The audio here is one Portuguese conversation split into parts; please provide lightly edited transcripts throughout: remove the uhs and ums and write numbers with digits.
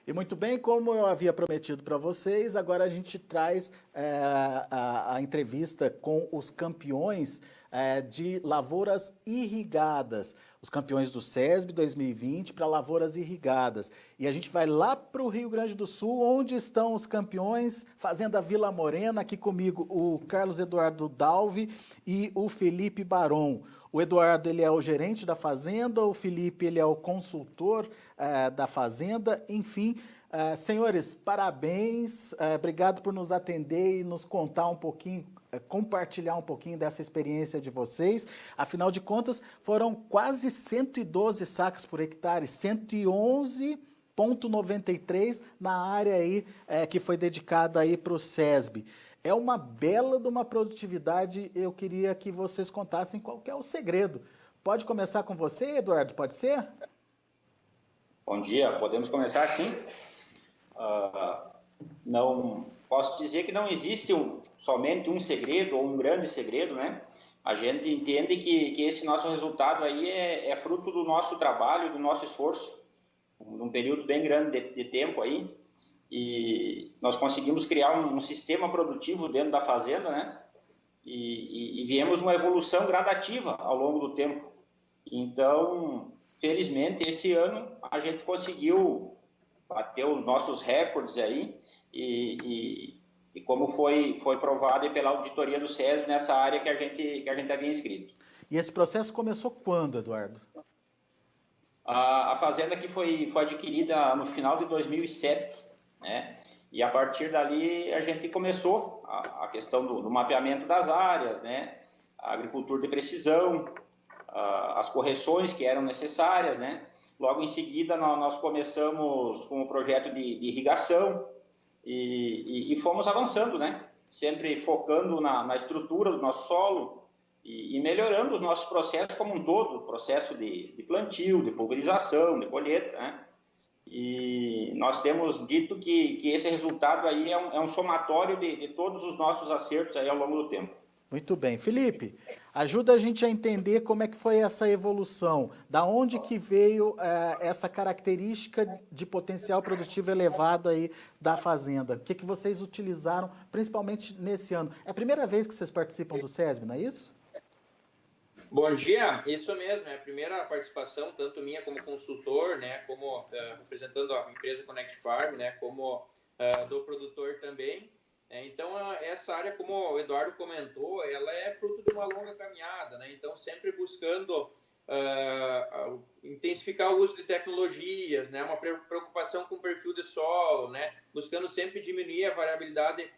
E muito bem, como eu havia prometido para vocês, agora a gente traz a entrevista com os campeões de lavouras irrigadas, os campeões do SESB 2020 para lavouras irrigadas. E a gente vai lá para o Rio Grande do Sul, onde estão os campeões, Fazenda Vila Morena, aqui comigo o Carlos Eduardo Dalvi e o Felipe Baron. O Eduardo ele é o gerente da fazenda, o Felipe ele é o consultor da fazenda, enfim. Senhores, parabéns, obrigado por nos atender e nos contar um pouquinho, compartilhar um pouquinho dessa experiência de vocês. Afinal de contas, foram quase 112 sacas por hectare, 111,93 na área aí que foi dedicada aí para o SESB. É uma bela de uma produtividade, eu queria que vocês contassem qual que é o segredo. Pode começar com você, Eduardo, pode ser? Bom dia, podemos começar sim. Não posso dizer que não existe somente um segredo ou um grande segredo, né? A gente entende que esse nosso resultado aí é fruto do nosso trabalho, do nosso esforço, num período bem grande de tempo aí. E nós conseguimos criar um sistema produtivo dentro da fazenda, né? E viemos uma evolução gradativa ao longo do tempo. Então, felizmente, esse ano a gente conseguiu bater os nossos recordes aí e como foi provado pela auditoria do SESB nessa área que a gente havia inscrito. E esse processo começou quando, Eduardo? A fazenda que foi adquirida no final de 2007, né? E a partir dali a gente começou a questão do mapeamento das áreas, né? A agricultura de precisão, as correções que eram necessárias, né? Logo em seguida nós começamos com o projeto de irrigação e fomos avançando, né? Sempre focando na estrutura do nosso solo e melhorando os nossos processos como um todo, processo de plantio, de pulverização, de colheita, né? E nós temos dito que esse resultado aí é um somatório de todos os nossos acertos aí ao longo do tempo. Muito bem. Felipe, ajuda a gente a entender como é que foi essa evolução, da onde que veio essa característica de potencial produtivo elevado aí da fazenda. O que vocês utilizaram, principalmente nesse ano? É a primeira vez que vocês participam do SESB, não é isso? Bom dia, isso mesmo, é a primeira participação, tanto minha como consultor, né, como representando a empresa Connect Farm, né, como do produtor também. Então, essa área, como o Eduardo comentou, ela é fruto de uma longa caminhada, né, então sempre buscando intensificar o uso de tecnologias, né, uma preocupação com o perfil de solo, né, buscando sempre diminuir a variabilidade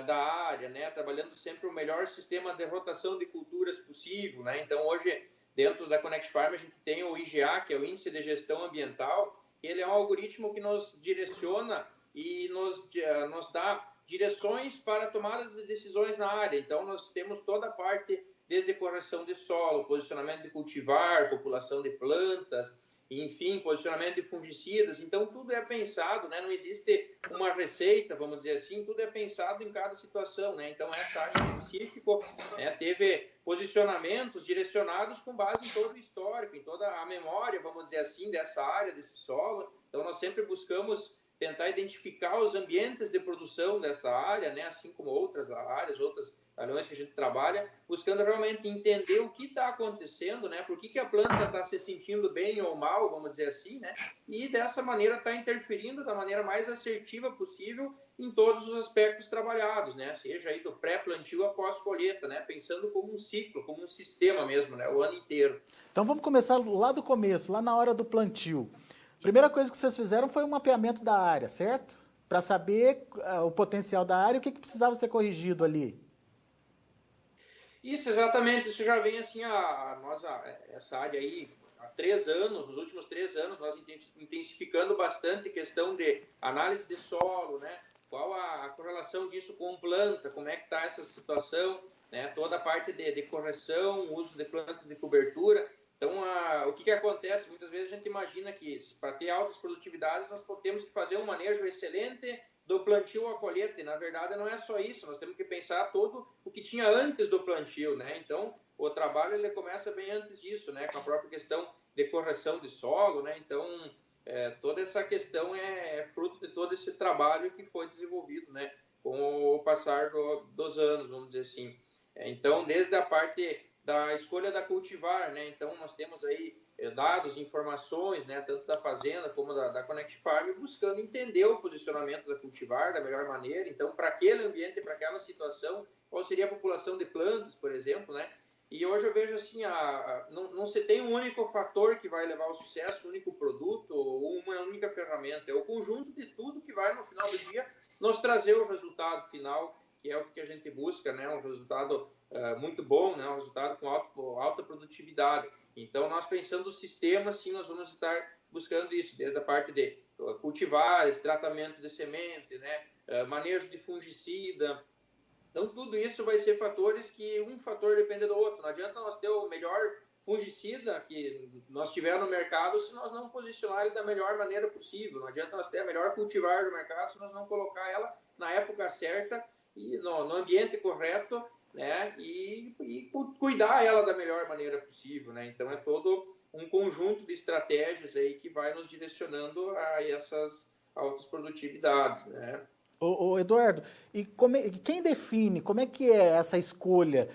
da área, né, trabalhando sempre o melhor sistema de rotação de culturas possível, né, então hoje dentro da Connect Farm a gente tem o IGA, que é o Índice de Gestão Ambiental, ele é um algoritmo que nos direciona e nos dá direções para tomadas de decisões na área, então nós temos toda a parte desde correção de solo, posicionamento de cultivar, população de plantas, enfim, posicionamento de fungicidas, então tudo é pensado, né? Não existe uma receita, vamos dizer assim, tudo é pensado em cada situação, né? Então essa área específica teve posicionamentos direcionados com base em todo o histórico, em toda a memória, vamos dizer assim, dessa área, desse solo, então nós sempre buscamos tentar identificar os ambientes de produção dessa área, né? Assim como outras áreas, outras áreas que a gente trabalha, buscando realmente entender o que está acontecendo, né? Por que a planta está se sentindo bem ou mal, vamos dizer assim, né? E dessa maneira está interferindo da maneira mais assertiva possível em todos os aspectos trabalhados, né? Seja aí do pré-plantio à pós-colheita, né? Pensando como um ciclo, como um sistema mesmo, né? O ano inteiro. Então vamos começar lá do começo, lá na hora do plantio. Primeira coisa que vocês fizeram foi o mapeamento da área, certo? Para saber o potencial da área e o que precisava ser corrigido ali. Isso, exatamente. Isso já vem assim, essa área aí, há 3 anos, nos últimos 3 anos, nós intensificando bastante a questão de análise de solo, né? Qual a correlação disso com planta, como é que está essa situação, né? Toda a parte de correção, uso de plantas de cobertura. Então, o que acontece? Muitas vezes a gente imagina que para ter altas produtividades nós temos que fazer um manejo excelente do plantio à colheita, e na verdade não é só isso, nós temos que pensar todo o que tinha antes do plantio, né? Então, o trabalho ele começa bem antes disso, né? Com a própria questão de correção de solo, né? Então, toda essa questão é fruto de todo esse trabalho que foi desenvolvido, né, com o passar dos anos, vamos dizer assim. Então, desde a parte da escolha da cultivar, né, então nós temos aí dados, informações, né, tanto da fazenda como da Connect Farm, buscando entender o posicionamento da cultivar da melhor maneira. Então, para aquele ambiente, para aquela situação, qual seria a população de plantas, por exemplo, né? E hoje eu vejo assim, não se tem um único fator que vai levar ao sucesso, um único produto ou uma única ferramenta. É o conjunto de tudo que vai, no final do dia, nos trazer o resultado final, que é o que a gente busca, né? Um resultado muito bom, né? Um resultado com alta produtividade. Então, nós pensando o sistema, sim, nós vamos estar buscando isso, desde a parte de cultivares, tratamento de semente, né? Manejo de fungicida. Então, tudo isso vai ser fatores que um fator depende do outro. Não adianta nós ter o melhor fungicida que nós tiver no mercado se nós não posicionar ele da melhor maneira possível. Não adianta nós ter a melhor cultivar do mercado se nós não colocar ela na época certa e no ambiente correto, né? E cuidar ela da melhor maneira possível, né? Então, é todo um conjunto de estratégias aí que vai nos direcionando a essas altas produtividades, né? Ô, Eduardo, e quem define, como é que é essa escolha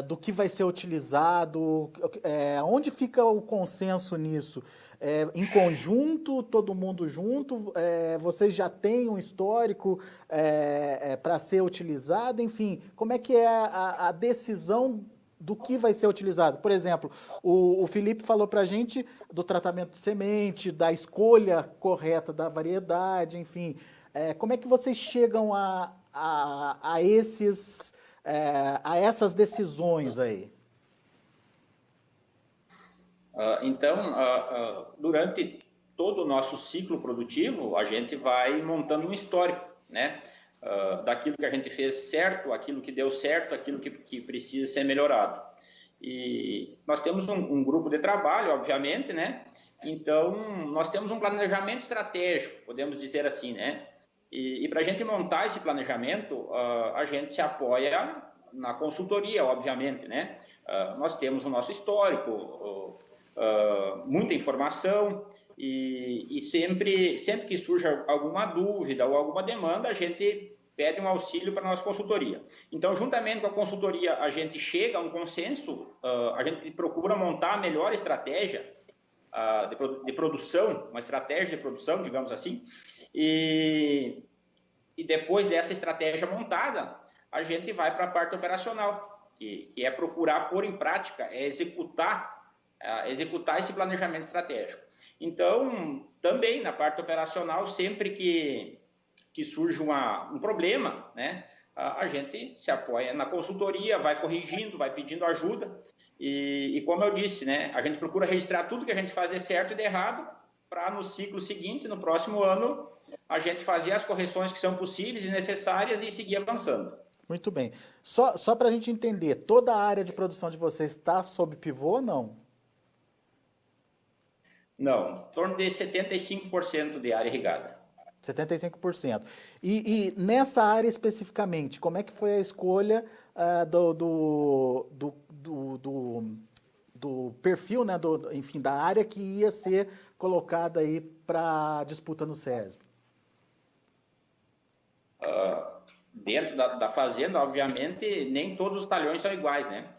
do que vai ser utilizado? Onde fica o consenso nisso? Em conjunto, todo mundo junto? Vocês já têm um histórico para ser utilizado? Enfim, como é que é a decisão do que vai ser utilizado? Por exemplo, o Felipe falou para a gente do tratamento de semente, da escolha correta da variedade, enfim. Como é que vocês chegam a essas decisões aí? Então, durante todo o nosso ciclo produtivo, a gente vai montando um histórico, né? Daquilo que a gente fez certo, aquilo que deu certo, aquilo que precisa ser melhorado. E nós temos um grupo de trabalho, obviamente, né? Então, nós temos um planejamento estratégico, podemos dizer assim, né? E para a gente montar esse planejamento, a gente se apoia na consultoria, obviamente, né? Nós temos o nosso histórico, muita informação e sempre que surge alguma dúvida ou alguma demanda, a gente pede um auxílio para a nossa consultoria. Então, juntamente com a consultoria, a gente chega a um consenso, a gente procura montar a melhor estratégia de produção, uma estratégia de produção, digamos assim, e depois dessa estratégia montada, a gente vai para a parte operacional, que é procurar pôr em prática, executar esse planejamento estratégico. Então, também na parte operacional, sempre que surge um problema, né, a gente se apoia na consultoria, vai corrigindo, vai pedindo ajuda, e como eu disse, né, a gente procura registrar tudo que a gente faz de certo e de errado, para no ciclo seguinte, no próximo ano, a gente fazer as correções que são possíveis e necessárias e seguir avançando. Muito bem. Só para a gente entender, toda a área de produção de vocês está sob pivô ou não? Não, em torno de 75% de área irrigada. 75%. E nessa área especificamente, como é que foi a escolha do perfil, né, enfim, da área que ia ser colocada aí para disputa no SESB? Dentro da fazenda, obviamente, nem todos os talhões são iguais, né?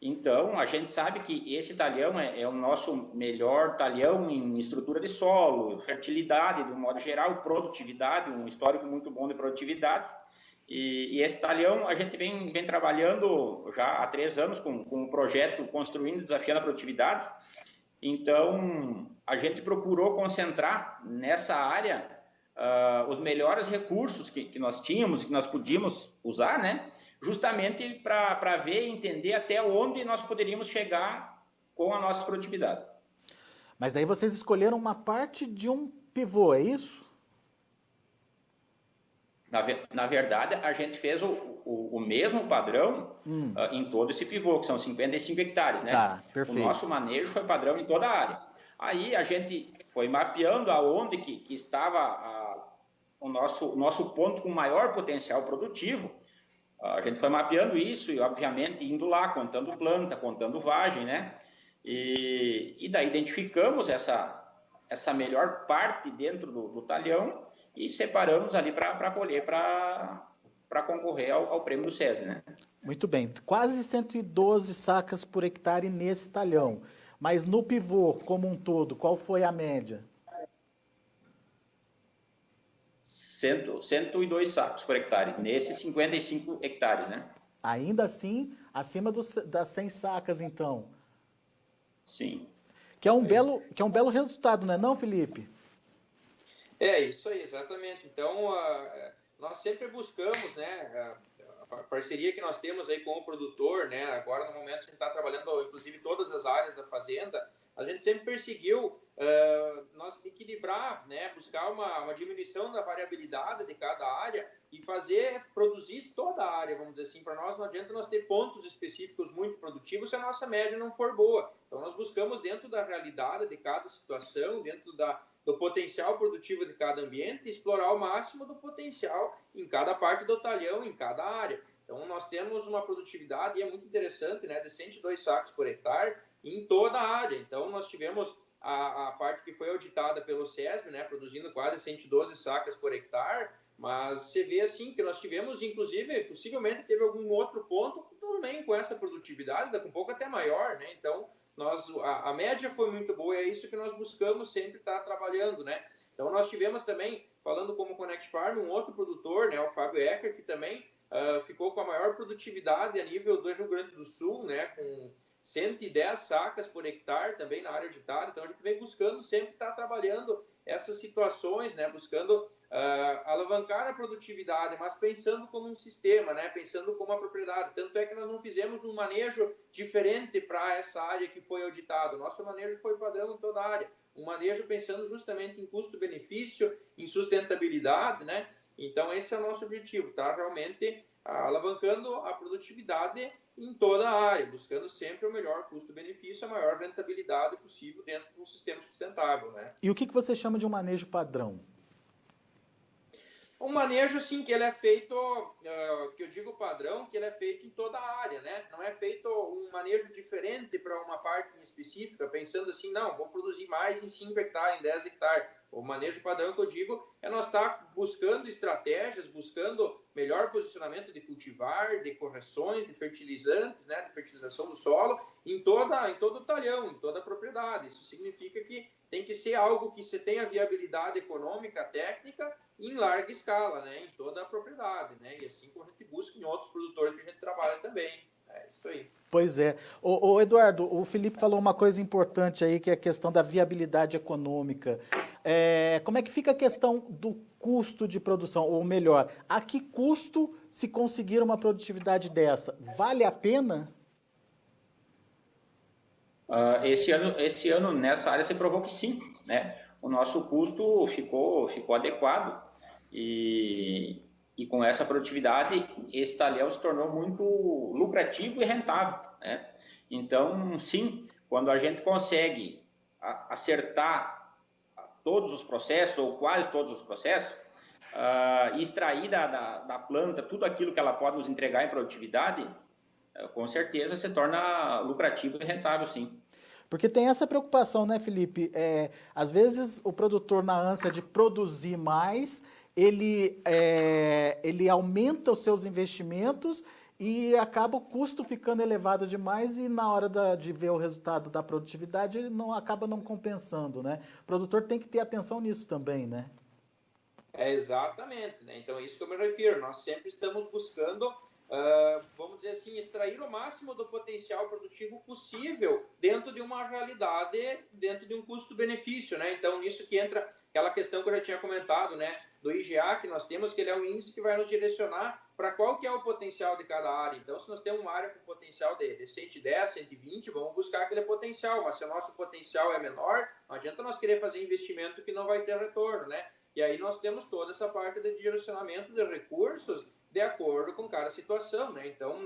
Então, a gente sabe que esse talhão é o nosso melhor talhão em estrutura de solo, fertilidade, de um modo geral, produtividade, um histórico muito bom de produtividade. E esse talhão a gente vem trabalhando já há 3 anos com um projeto Construindo e Desafiando a Produtividade. Então, a gente procurou concentrar nessa área os melhores recursos que nós tínhamos, que nós podíamos usar, né? Justamente para ver e entender até onde nós poderíamos chegar com a nossa produtividade. Mas daí vocês escolheram uma parte de um pivô, é isso? Na verdade, a gente fez o mesmo padrão em todo esse pivô, que são 55 hectares, né? Tá, perfeito. O nosso manejo foi padrão em toda a área. Aí a gente foi mapeando aonde que estava o nosso ponto com maior potencial produtivo. A gente foi mapeando isso e, obviamente, indo lá, contando planta, contando vagem, né? E daí identificamos essa melhor parte dentro do talhão e separamos ali para colher, para concorrer ao prêmio do SESB, né? Muito bem, quase 112 sacas por hectare nesse talhão. Mas no pivô, como um todo, qual foi a média? 102 sacos por hectare, nesses 55 hectares, né? Ainda assim, acima das 100 sacas, então. Sim. Que é um belo resultado, não é não, Felipe? É isso aí, exatamente. Então, nós sempre buscamos, né, a parceria que nós temos aí com o produtor, né, agora no momento a gente está trabalhando, inclusive, todas as áreas da fazenda, a gente sempre perseguiu nós equilibrar, né, buscar uma diminuição da variabilidade de cada área e produzir toda a área, vamos dizer assim. Para nós não adianta nós ter pontos específicos muito produtivos se a nossa média não for boa. Então, nós buscamos dentro da realidade de cada situação, dentro do potencial produtivo de cada ambiente, explorar o máximo do potencial em cada parte do talhão, em cada área. Então, nós temos uma produtividade, e é muito interessante, né, de 102 sacos por hectare em toda a área. Então, nós tivemos a parte que foi auditada pelo SESB, né, produzindo quase 112 sacas por hectare, mas você vê assim que nós tivemos, inclusive, possivelmente teve algum outro ponto também com essa produtividade, com um pouco até maior, né? Então, a média foi muito boa e é isso que nós buscamos sempre estar trabalhando, né? Então, nós tivemos também, falando como Connect Farm, um outro produtor, né, o Fábio Ecker, que também ficou com a maior produtividade a nível do Rio Grande do Sul, né, com 110 sacas por hectare também na área auditada. Então, a gente vem buscando sempre estar trabalhando essas situações, né, buscando alavancar a produtividade, mas pensando como um sistema, né, pensando como uma propriedade. Tanto é que nós não fizemos um manejo diferente para essa área que foi auditada. O nosso manejo foi padrão em toda a área. Um manejo pensando justamente em custo-benefício, em sustentabilidade, né? Então, esse é o nosso objetivo, tá? Realmente alavancando a produtividade em toda a área, buscando sempre o melhor custo-benefício, a maior rentabilidade possível dentro de um sistema sustentável, né? E o que você chama de um manejo padrão? Um manejo, sim, que ele é feito, que eu digo padrão, que ele é feito em toda a área, né? Não é feito um manejo diferente para uma parte em específica, pensando assim, não, vou produzir mais em 5 hectares, em 10 hectares. O manejo padrão que eu digo é nós estar buscando estratégias, buscando melhor posicionamento de cultivar, de correções, de fertilizantes, né, de fertilização do solo, em todo o talhão, em toda a propriedade. Isso significa que tem que ser algo que você tenha viabilidade econômica, técnica, em larga escala, né, em toda a propriedade, né, e assim como a gente busca em outros produtores que a gente trabalha também. É isso aí. Pois é. Ô Eduardo, o Felipe falou uma coisa importante aí, que é a questão da viabilidade econômica. Como é que fica a questão do custo de produção? Ou melhor, a que custo se conseguir uma produtividade dessa? Vale a pena? Esse ano, nessa área, se provou que sim, né? O nosso custo ficou adequado e com essa produtividade, esse talhão se tornou muito lucrativo e rentável, né? Então, sim, quando a gente consegue acertar todos os processos, ou quase todos os processos, e extrair da planta tudo aquilo que ela pode nos entregar em produtividade, com certeza se torna lucrativo e rentável, sim. Porque tem essa preocupação, né, Felipe? Às vezes o produtor, na ânsia de produzir mais, ele aumenta os seus investimentos e acaba o custo ficando elevado demais e na hora de ver o resultado da produtividade, ele acaba não compensando, né? O produtor tem que ter atenção nisso também, né? Exatamente, né? Então, é isso que eu me refiro. Nós sempre estamos buscando, vamos dizer assim, extrair o máximo do potencial produtivo possível dentro de uma realidade, dentro de um custo-benefício, né? Então, nisso que entra aquela questão que eu já tinha comentado, né? Do IGA que nós temos, que ele é um índice que vai nos direcionar para qual que é o potencial de cada área. Então, se nós temos uma área com potencial de 110, 120, vamos buscar aquele potencial. Mas se o nosso potencial é menor, não adianta nós querer fazer investimento que não vai ter retorno, né? E aí nós temos toda essa parte de direcionamento de recursos de acordo com cada situação, né? Então,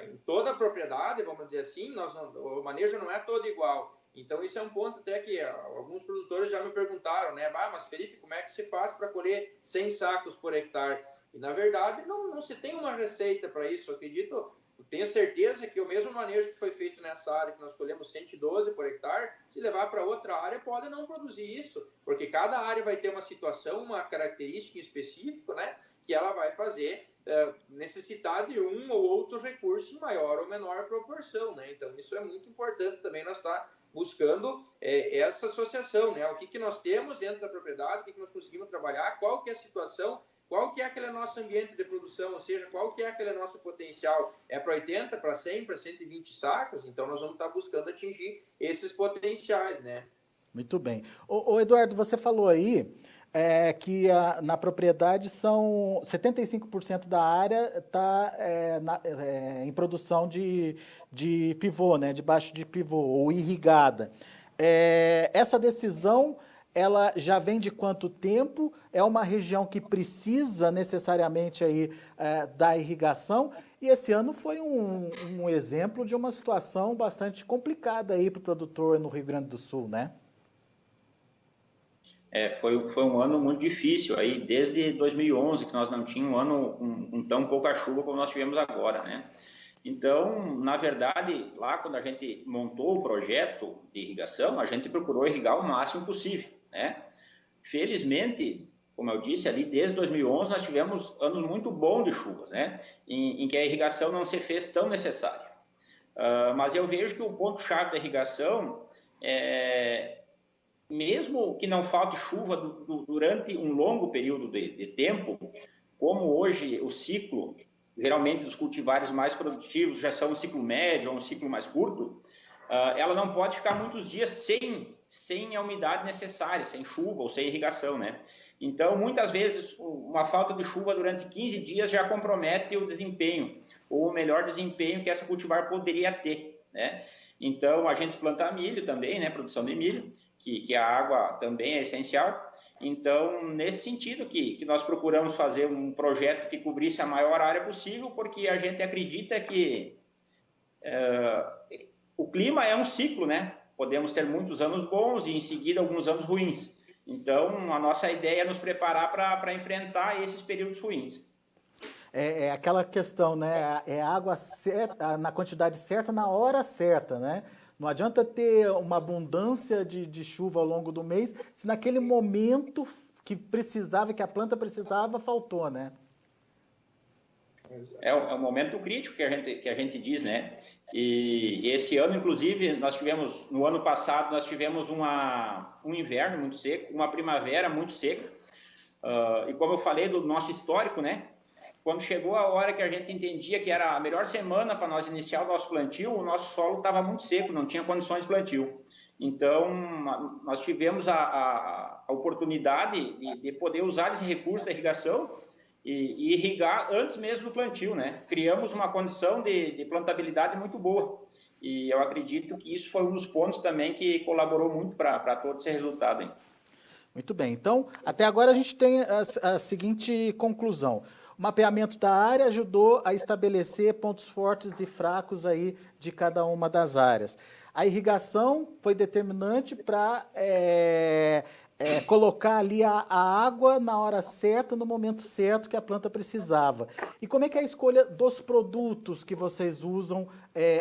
em toda a propriedade, vamos dizer assim, o manejo não é todo igual. Então, isso é um ponto até que alguns produtores já me perguntaram, né? Mas Felipe, como é que se faz para colher 100 sacos por hectare? E, na verdade, não se tem uma receita para isso. Eu tenho certeza que o mesmo manejo que foi feito nessa área, que nós colhemos 112 por hectare, se levar para outra área, pode não produzir isso, porque cada área vai ter uma situação, uma característica específica, né, que ela vai fazer necessitar de um ou outro recurso em maior ou menor proporção, né? Então, isso é muito importante também nós estar buscando essa associação, né? O que nós temos dentro da propriedade, o que nós conseguimos trabalhar, qual que é a situação, qual que é aquele nosso ambiente de produção, ou seja, qual que é aquele nosso potencial? É para 80, para 100, para 120 sacos? Então, nós vamos estar buscando atingir esses potenciais, né? Muito bem. Ô Eduardo, você falou aí que na propriedade são 75% da área está em produção de pivô, né? Debaixo de pivô, ou irrigada. Essa decisão, ela já vem de quanto tempo? É uma região que precisa necessariamente aí, da irrigação? E esse ano foi um exemplo de uma situação bastante complicada aí para o produtor no Rio Grande do Sul, né? Foi um ano muito difícil, aí, desde 2011, que nós não tínhamos um ano com tão pouca chuva como nós tivemos agora, né? Então, na verdade, lá quando a gente montou o projeto de irrigação, a gente procurou irrigar o máximo possível, né? Felizmente, como eu disse ali, desde 2011 nós tivemos anos muito bons de chuvas, né? Em que a irrigação não se fez tão necessária. Mas eu vejo que o ponto-chave da irrigação mesmo que não falte chuva durante um longo período de tempo, como hoje o ciclo, geralmente dos cultivares mais produtivos já são um ciclo médio ou um ciclo mais curto, ela não pode ficar muitos dias sem a umidade necessária, sem chuva ou sem irrigação, né? Então, muitas vezes, uma falta de chuva durante 15 dias já compromete o desempenho, ou o melhor desempenho que essa cultivar poderia ter, né? Então, a gente planta milho também, né? Produção de milho, que a água também é essencial. Então, nesse sentido que nós procuramos fazer um projeto que cobrisse a maior área possível, porque a gente acredita que o clima é um ciclo, né? Podemos ter muitos anos bons e, em seguida, alguns anos ruins. Então, a nossa ideia é nos preparar para enfrentar esses períodos ruins. É aquela questão, né? É água certa, na quantidade certa, na hora certa, né? Não adianta ter uma abundância de chuva ao longo do mês, se naquele momento que precisava, que a planta precisava, faltou, né? É um momento crítico que a gente diz, né? E esse ano, inclusive, no ano passado, nós tivemos um inverno muito seco, uma primavera muito seca. E como eu falei do nosso histórico, né? Quando chegou a hora que a gente entendia que era a melhor semana para nós iniciar o nosso plantio, o nosso solo estava muito seco, não tinha condições de plantio. Então, nós tivemos a oportunidade de poder usar esse recurso da irrigação e irrigar antes mesmo do plantio, né? Criamos uma condição de plantabilidade muito boa. E eu acredito que isso foi um dos pontos também que colaborou muito para todo esse resultado, hein? Muito bem. Então, até agora a gente tem a seguinte conclusão. O mapeamento da área ajudou a estabelecer pontos fortes e fracos aí de cada uma das áreas. A irrigação foi determinante para colocar ali a água na hora certa, no momento certo que a planta precisava. E como é que é a escolha dos produtos que vocês usam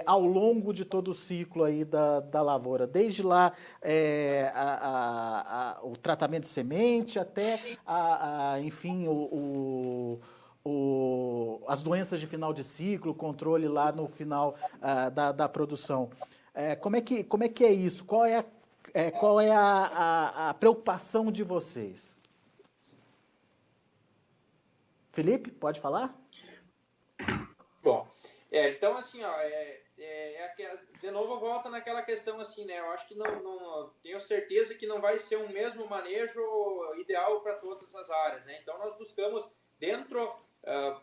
ao longo de todo o ciclo aí da lavoura? Desde lá o tratamento de semente até, enfim, as doenças de final de ciclo, o controle lá no final da produção. Como é que é isso? Qual é a preocupação de vocês? Felipe, pode falar? Bom, então assim, ó, de novo volta naquela questão assim, né? Eu acho que não tenho certeza que não vai ser um mesmo manejo ideal para todas as áreas, né? Então nós buscamos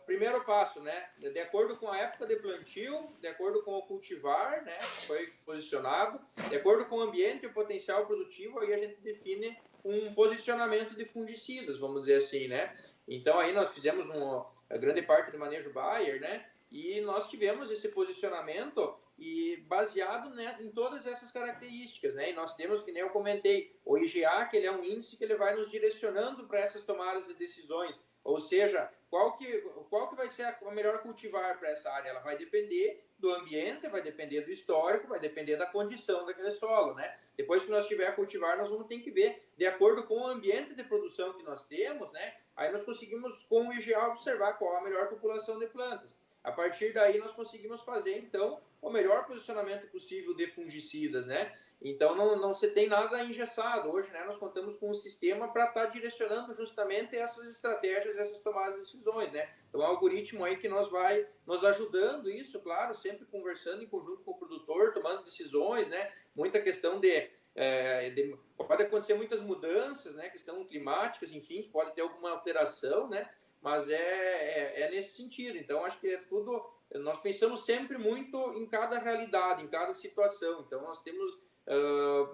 primeiro passo, né? De acordo com a época de plantio, de acordo com o cultivar, né? Que foi posicionado, de acordo com o ambiente e o potencial produtivo, aí a gente define um posicionamento de fungicidas, vamos dizer assim, né? Então aí nós fizemos a grande parte do manejo Bayer, né? E nós tivemos esse posicionamento e baseado, né, em todas essas características, né? E nós temos, que nem eu comentei, o IGA, que ele é um índice que ele vai nos direcionando para essas tomadas de decisões. Ou seja, qual que vai ser a melhor cultivar para essa área? Ela vai depender do ambiente, vai depender do histórico, vai depender da condição daquele solo, né? Depois que nós tiver a cultivar, nós vamos ter que ver, de acordo com o ambiente de produção que nós temos, né? Aí nós conseguimos, com o IGA, observar qual a melhor população de plantas. A partir daí, nós conseguimos fazer, então, o melhor posicionamento possível de fungicidas, né? Então, não se tem nada engessado. Hoje, né, nós contamos com um sistema para estar direcionando justamente essas estratégias, essas tomadas de decisões, né? Então, é um algoritmo aí que vai nos ajudando isso, claro, sempre conversando em conjunto com o produtor, tomando decisões, né? Muita questão pode acontecer muitas mudanças, né? Questão climáticas, enfim, pode ter alguma alteração, né? Mas é nesse sentido. Então, acho que é tudo... Nós pensamos sempre muito em cada realidade, em cada situação. Então, nós temos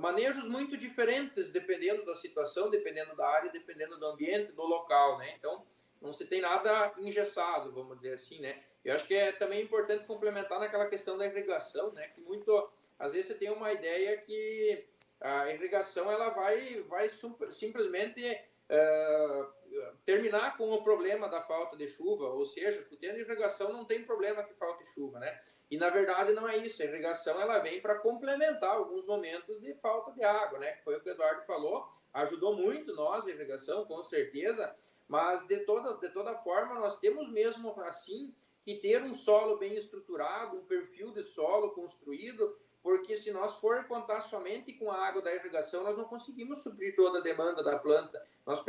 manejos muito diferentes, dependendo da situação, dependendo da área, dependendo do ambiente, do local, né? Então, não se tem nada engessado, vamos dizer assim, né? Eu acho que é também importante complementar naquela questão da irrigação, né? Que às vezes você tem uma ideia que a irrigação ela vai simplesmente terminar com o problema da falta de chuva, ou seja, tendo irrigação não tem problema que falte chuva, né? E na verdade não é isso, a irrigação ela vem para complementar alguns momentos de falta de água, né? Que foi o que o Eduardo falou, ajudou muito nós a irrigação, com certeza, mas de toda forma nós temos mesmo assim que ter um solo bem estruturado, um perfil de solo construído, porque se nós for contar somente com a água da irrigação, nós não conseguimos suprir toda a demanda da planta. Nós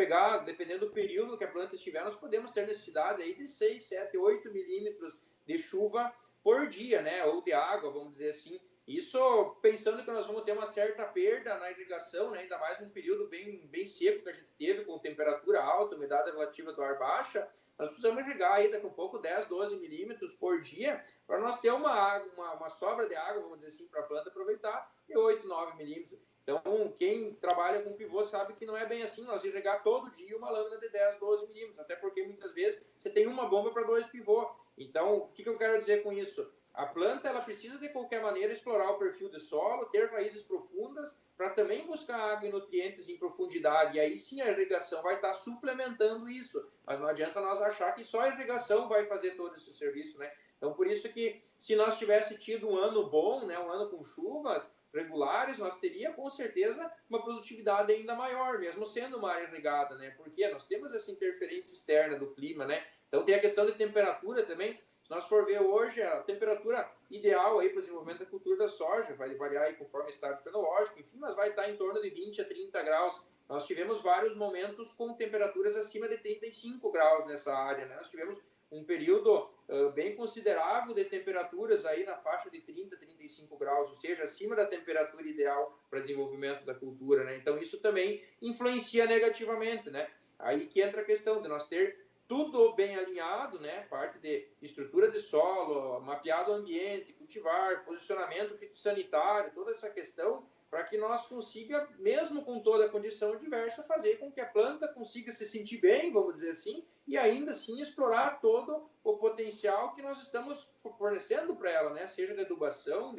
dependendo do período que a planta estiver, nós podemos ter necessidade aí de 6, 7, 8 milímetros de chuva por dia, né? Ou de água, vamos dizer assim. Isso pensando que nós vamos ter uma certa perda na irrigação, né? Ainda mais num período bem seco que a gente teve, com temperatura alta, umidade relativa do ar baixa, nós precisamos irrigar aí daqui a pouco 10, 12 milímetros por dia para nós ter uma sobra de água, vamos dizer assim, para a planta aproveitar, de 8, 9 milímetros. Então, quem trabalha com pivô sabe que não é bem assim, nós irrigar todo dia uma lâmina de 10, 12 milímetros, até porque muitas vezes você tem uma bomba para 2 pivô. Então, o que eu quero dizer com isso? A planta ela precisa, de qualquer maneira, explorar o perfil de solo, ter raízes profundas, para também buscar água e nutrientes em profundidade. E aí sim a irrigação vai estar suplementando isso. Mas não adianta nós achar que só a irrigação vai fazer todo esse serviço, né? Então, por isso que se nós tivéssemos tido um ano bom, né, um ano com chuvas regulares, nós teríamos com certeza uma produtividade ainda maior, mesmo sendo uma área irrigada, né? Porque nós temos essa interferência externa do clima, né? Então tem a questão de temperatura também. Se nós for ver hoje, a temperatura ideal aí para o desenvolvimento da cultura da soja vai variar aí conforme o estado fenológico, enfim, mas vai estar em torno de 20 a 30 graus. Nós tivemos vários momentos com temperaturas acima de 35 graus nessa área, né? Nós tivemos um período bem considerável de temperaturas aí na faixa de 30, 35 graus, ou seja, acima da temperatura ideal para desenvolvimento da cultura, né? Então, isso também influencia negativamente, né? Aí que entra a questão de nós ter tudo bem alinhado, né? Parte de estrutura de solo, mapeado o ambiente, cultivar, posicionamento fitossanitário, toda essa questão, para que nós consiga, mesmo com toda a condição adversa, fazer com que a planta consiga se sentir bem, vamos dizer assim, e ainda assim explorar todo o potencial que nós estamos fornecendo para ela, né? Seja de adubação,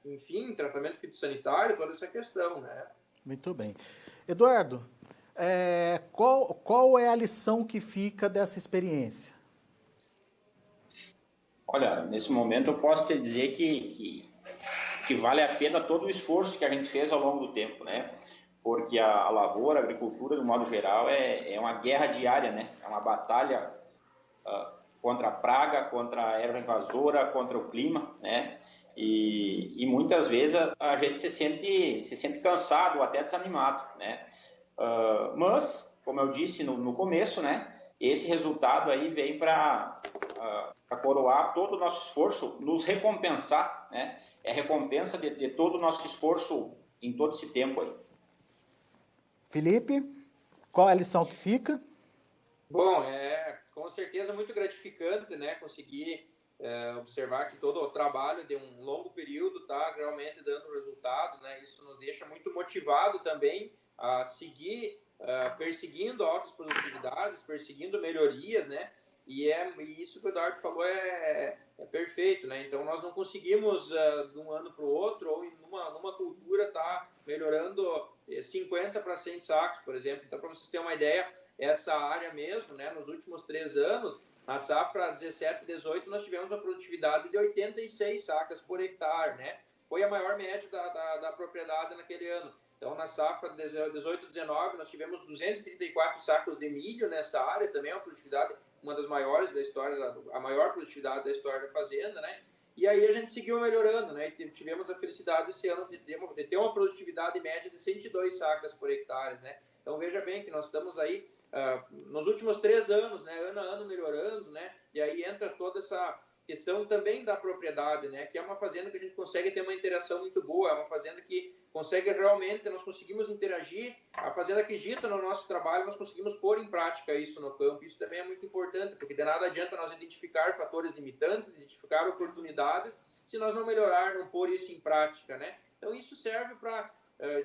enfim, tratamento fitossanitário, toda essa questão, né? Muito bem. Eduardo, qual é a lição que fica dessa experiência? Olha, nesse momento eu posso te dizer que vale a pena todo o esforço que a gente fez ao longo do tempo, né? Porque a lavoura, a agricultura, de modo geral, é uma guerra diária, né? É uma batalha contra a praga, contra a erva invasora, contra o clima, né? E muitas vezes a gente se sente cansado ou até desanimado, né? Mas, como eu disse no começo, né? Esse resultado aí vem para coroar todo o nosso esforço, nos recompensar, né? É a recompensa de todo o nosso esforço em todo esse tempo aí. Felipe, qual é a lição que fica? Bom, com certeza muito gratificante, né? Conseguir observar que todo o trabalho de um longo período está realmente dando resultado, né? Isso nos deixa muito motivado também a seguir perseguindo altas produtividades, perseguindo melhorias, né? E isso que o Eduardo falou é perfeito, né? Então, nós não conseguimos, de um ano para o outro, ou numa cultura, tá melhorando 50 para 100 sacos, por exemplo. Então, para vocês terem uma ideia, essa área mesmo, né? Nos últimos 3 anos, Na safra 17 e 18, nós tivemos uma produtividade de 86 sacas por hectare, né? Foi a maior média da propriedade naquele ano. Então, na safra 18 e 19, nós tivemos 234 sacos de milho nessa área, também é uma produtividade, uma das maiores da história, a maior produtividade da história da fazenda, né? E aí a gente seguiu melhorando, né? E tivemos a felicidade esse ano de ter uma produtividade média de 102 sacas por hectare, né? Então, veja bem que nós estamos aí nos últimos 3 anos, né, ano a ano melhorando, né, e aí entra toda essa questão também da propriedade, né, que é uma fazenda que a gente consegue ter uma interação muito boa, é uma fazenda que consegue realmente, nós conseguimos interagir, a fazenda acredita no nosso trabalho, nós conseguimos pôr em prática isso no campo, isso também é muito importante, porque de nada adianta nós identificar fatores limitantes, identificar oportunidades, se nós não melhorar, não pôr isso em prática, né, então isso serve para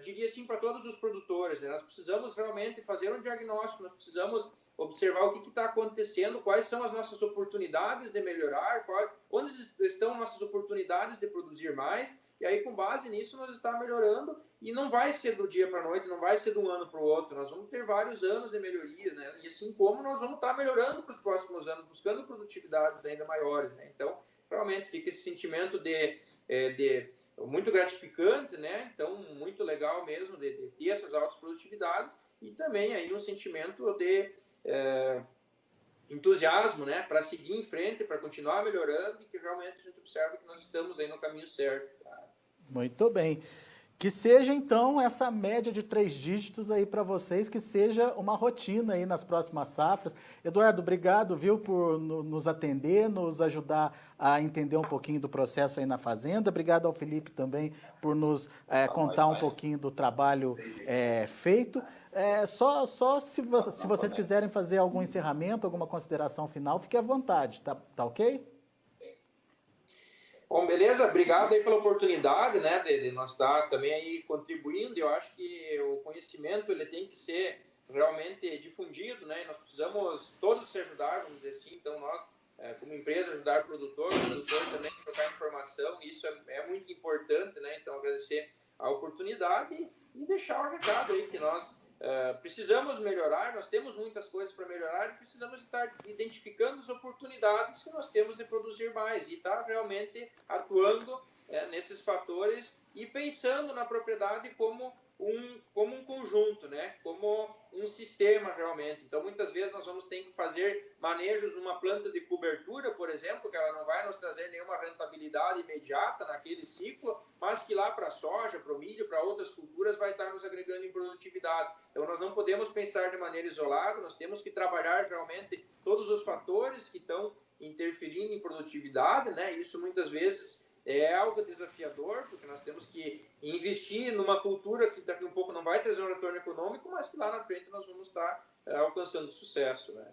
diria assim para todos os produtores, né? Nós precisamos realmente fazer um diagnóstico, nós precisamos observar o que está acontecendo, quais são as nossas oportunidades de melhorar, onde estão nossas oportunidades de produzir mais, e aí com base nisso nós estamos melhorando, e não vai ser do dia para a noite, não vai ser de um ano para o outro, nós vamos ter vários anos de melhoria, né? E assim como nós vamos estar melhorando para os próximos anos, buscando produtividades ainda maiores, né? Então, realmente fica esse sentimento de muito gratificante, né? Então, muito legal mesmo de ter essas altas produtividades e também aí um sentimento de entusiasmo, né? Para seguir em frente, para continuar melhorando e que realmente a gente observa que nós estamos aí no caminho certo. Tá? Muito bem. Que seja, então, essa média de 3 dígitos aí para vocês, que seja uma rotina aí nas próximas safras. Eduardo, obrigado, viu, por nos atender, nos ajudar a entender um pouquinho do processo aí na fazenda. Obrigado ao Felipe também por nos contar um pouquinho do trabalho feito. Só se vocês quiserem fazer algum encerramento, alguma consideração final, fique à vontade, tá ok? Bom, beleza, obrigado aí pela oportunidade, né, de nós estar também aí contribuindo. Eu acho que o conhecimento ele tem que ser realmente difundido, né, e nós precisamos todos se ajudar, vamos dizer assim. Então nós, como empresa, ajudar o produtor também trocar informação, isso é muito importante, né. Então agradecer a oportunidade e deixar o recado aí que nós precisamos melhorar, nós temos muitas coisas para melhorar e precisamos estar identificando as oportunidades que nós temos de produzir mais e estar realmente atuando nesses fatores e pensando na propriedade como um conjunto, né? Como um sistema realmente. Então, muitas vezes nós vamos ter que fazer manejos numa planta de cobertura, por exemplo, que ela não vai nos trazer nenhuma rentabilidade imediata naquele ciclo, mas que lá para a soja, para o milho, para outras culturas vai estar nos agregando em produtividade. Então, nós não podemos pensar de maneira isolada, nós temos que trabalhar realmente todos os fatores que estão interferindo em produtividade, né? Isso muitas vezes é algo desafiador, porque nós temos que investir numa cultura que daqui a um pouco não vai trazer um retorno econômico, mas que lá na frente nós vamos estar alcançando sucesso, né?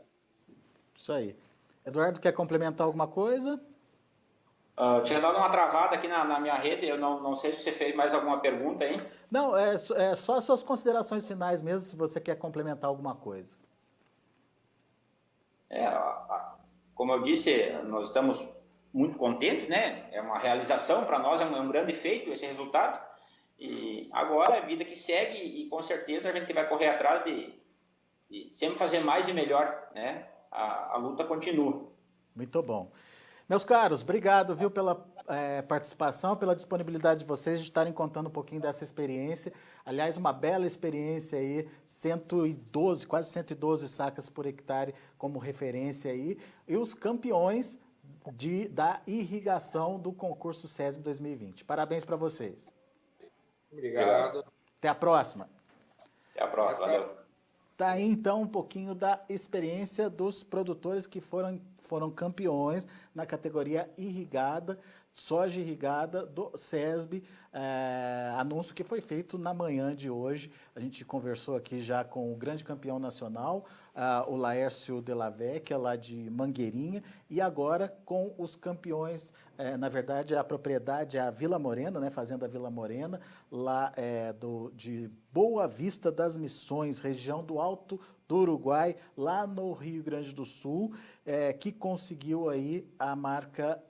Isso aí. Eduardo, quer complementar alguma coisa? Tinha dado uma travada aqui na minha rede, eu não sei se você fez mais alguma pergunta aí. Não, só as suas considerações finais mesmo, se você quer complementar alguma coisa. Como eu disse, nós estamos muito contentes, né? É uma realização para nós, é um grande feito esse resultado. E agora é a vida que segue e com certeza a gente vai correr atrás de sempre fazer mais e melhor, né? A luta continua. Muito bom. Meus caros, obrigado, viu, pela participação, pela disponibilidade de vocês de estarem contando um pouquinho dessa experiência. Aliás, uma bela experiência aí, 112, quase 112 sacas por hectare como referência aí. E os campeões da irrigação do concurso SESB 2020. Parabéns para vocês. Obrigado. Até a próxima. Até a próxima, valeu. Tá aí, então, um pouquinho da experiência dos produtores que foram campeões na categoria irrigada, soja irrigada do SESB, anúncio que foi feito na manhã de hoje. A gente conversou aqui já com o grande campeão nacional, o Laércio Delavecchia, lá de Mangueirinha, e agora com os campeões, na verdade, a propriedade é a Vila Morena, né, Fazenda Vila Morena, lá de Boa Vista das Missões, região do Alto do Uruguai, lá no Rio Grande do Sul, que conseguiu aí a marca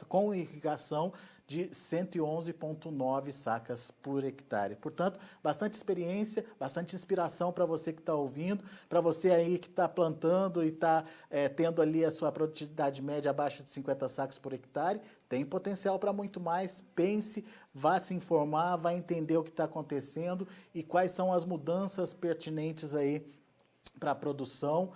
com irrigação de 111,9 sacas por hectare. Portanto, bastante experiência, bastante inspiração para você que está ouvindo, para você aí que está plantando e está tendo ali a sua produtividade média abaixo de 50 sacos por hectare. Tem potencial para muito mais. Pense, vá se informar, vá entender o que está acontecendo e quais são as mudanças pertinentes aí para a produção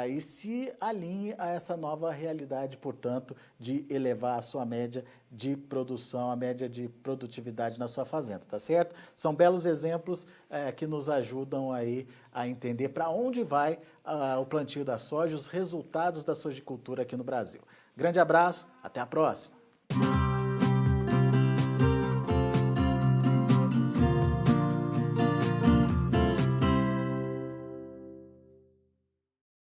e se alinhe a essa nova realidade, portanto, de elevar a sua média de produção, a média de produtividade na sua fazenda, tá certo? São belos exemplos que nos ajudam aí a entender para onde vai o plantio da soja, os resultados da sojicultura aqui no Brasil. Grande abraço, até a próxima!